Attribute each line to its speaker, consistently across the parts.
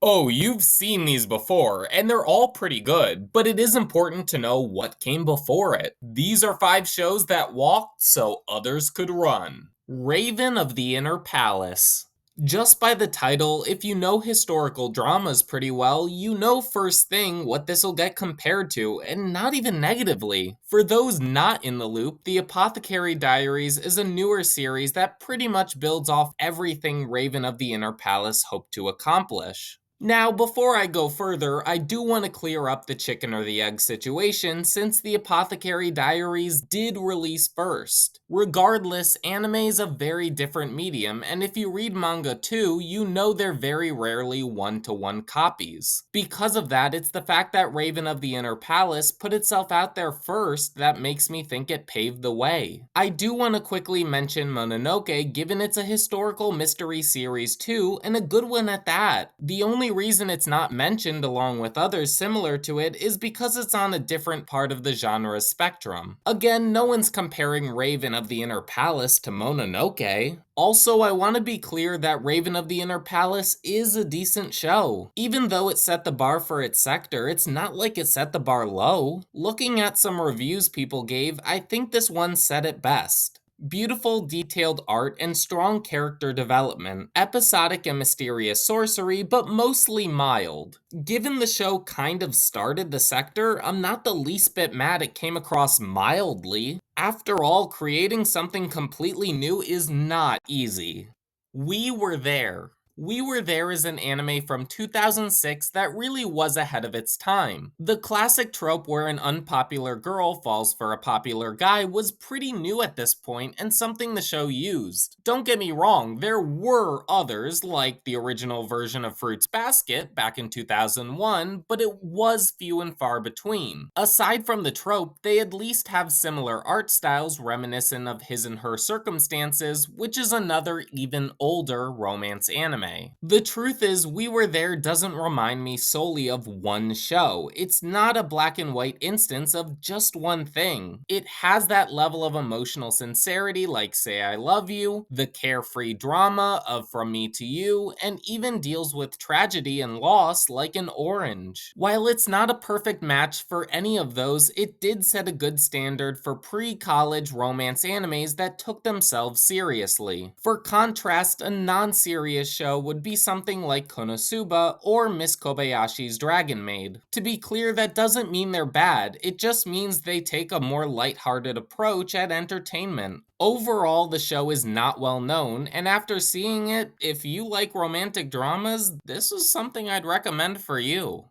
Speaker 1: Oh, you've seen these before, and they're all pretty good, but it is important to know what came before it. These are 5 shows that walked so others could run. Raven of the Inner Palace. Just by the title, if you know historical dramas pretty well, you know first thing what this'll get compared to, and not even negatively. For those not in the loop, The Apothecary Diaries is a newer series that pretty much builds off everything Raven of the Inner Palace hoped to accomplish. Now, before I go further, I do want to clear up the chicken or the egg situation since the Apothecary Diaries did release first. Regardless, anime is a very different medium, and if you read manga too, you know they're very rarely one-to-one copies. Because of that, it's the fact that Raven of the Inner Palace put itself out there first that makes me think it paved the way. I do want to quickly mention Mononoke given it's a historical mystery series too, and a good one at that. The only reason it's not mentioned along with others similar to it is because it's on a different part of the genre spectrum. Again, no one's comparing Raven of the Inner Palace to Mononoke. Also, I want to be clear that Raven of the Inner Palace is a decent show. Even though it set the bar for its sector, it's not like it set the bar low. Looking at some reviews people gave, I think this one said it best. Beautiful, detailed art and strong character development, episodic and mysterious sorcery, but mostly mild. Given the show kind of started the sector, I'm not the least bit mad it came across mildly. After all, creating something completely new is not easy. We Were There. We Were There is an anime from 2006 that really was ahead of its time. The classic trope where an unpopular girl falls for a popular guy was pretty new at this point and something the show used. Don't get me wrong, there were others, like the original version of Fruits Basket back in 2001, but it was few and far between. Aside from the trope, they at least have similar art styles reminiscent of His and Her Circumstances, which is another even older romance anime. The truth is, We Were There doesn't remind me solely of one show. It's not a black and white instance of just one thing. It has that level of emotional sincerity like Say I Love You, the carefree drama of From Me to You, and even deals with tragedy and loss like an Orange. While it's not a perfect match for any of those, it did set a good standard for pre-college romance animes that took themselves seriously. For contrast, a non-serious show would be something like Konosuba or Miss Kobayashi's Dragon Maid. To be clear, that doesn't mean they're bad, it just means they take a more lighthearted approach at entertainment. Overall, the show is not well known, and after seeing it, if you like romantic dramas, this is something I'd recommend for you.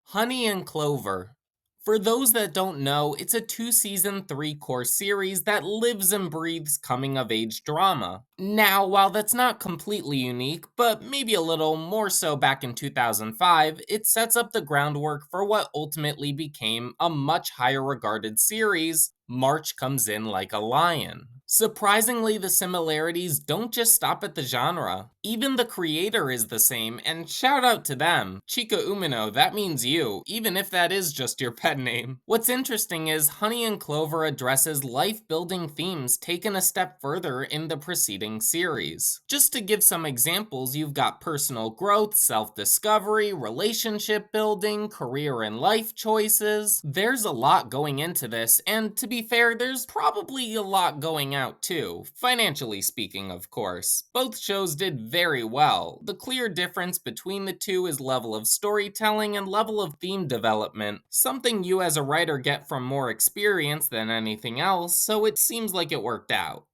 Speaker 1: Honey and Clover. For those that don't know, it's a 2-season, 3-course series that lives and breathes coming of age drama. Now, while that's not completely unique, but maybe a little more so back in 2005, it sets up the groundwork for what ultimately became a much higher regarded series, March Comes In Like a Lion. Surprisingly, the similarities don't just stop at the genre. Even the creator is the same, and shout out to them. Chika Umino, that means you, even if that is just your pet name. What's interesting is Honey and Clover addresses life-building themes taken a step further in the preceding series. Just to give some examples, you've got personal growth, self-discovery, relationship building, career and life choices. There's a lot going into this, and to be fair, there's probably a lot going out too. Financially speaking, of course. Both shows did very well. The clear difference between the two is level of storytelling and level of theme development, something you as a writer get from more experience than anything else, so it seems like it worked out.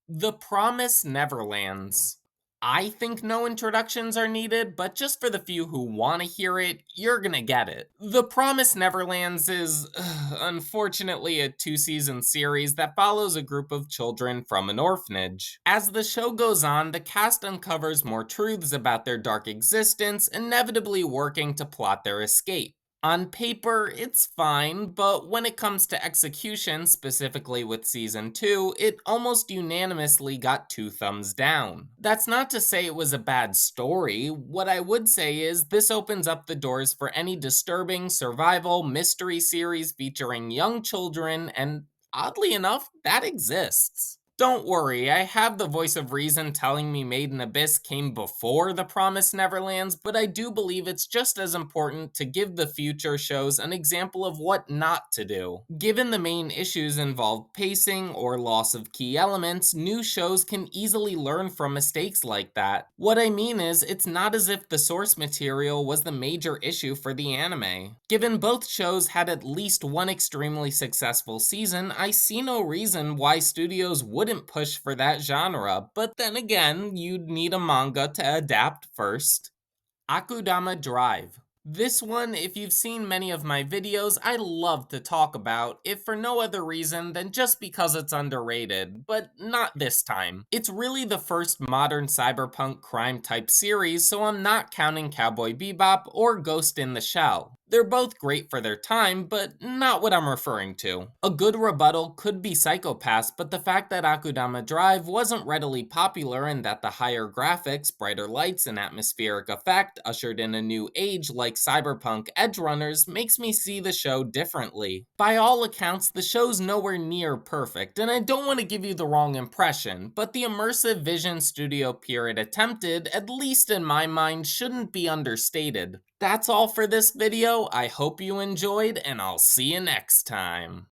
Speaker 1: The Promised Neverlands. I think no introductions are needed, but just for the few who want to hear it, you're gonna get it. The Promised Neverlands is, unfortunately, a 2-season series that follows a group of children from an orphanage. As the show goes on, the cast uncovers more truths about their dark existence, inevitably working to plot their escape. On paper, it's fine, but when it comes to execution, specifically with Season 2, it almost unanimously got 2 thumbs down. That's not to say it was a bad story. What I would say is this opens up the doors for any disturbing survival mystery series featuring young children, and oddly enough, that exists. Don't worry, I have the voice of reason telling me Made in Abyss came before the Promised Neverlands, but I do believe it's just as important to give the future shows an example of what not to do. Given the main issues involve pacing or loss of key elements, new shows can easily learn from mistakes like that. What I mean is, it's not as if the source material was the major issue for the anime. Given both shows had at least one extremely successful season, I see no reason why studios wouldn't push for that genre, but then again, you'd need a manga to adapt first. Akudama Drive. This one, if you've seen many of my videos, I love to talk about, if for no other reason than just because it's underrated, but not this time. It's really the first modern cyberpunk crime type series, so I'm not counting Cowboy Bebop or Ghost in the Shell. They're both great for their time, but not what I'm referring to. A good rebuttal could be Psychopaths, but the fact that Akudama Drive wasn't readily popular and that the higher graphics, brighter lights, and atmospheric effect ushered in a new age like cyberpunk edgerunners makes me see the show differently. By all accounts, the show's nowhere near perfect, and I don't want to give you the wrong impression, but the immersive vision Studio Period attempted, at least in my mind, shouldn't be understated. That's all for this video. I hope you enjoyed, and I'll see you next time.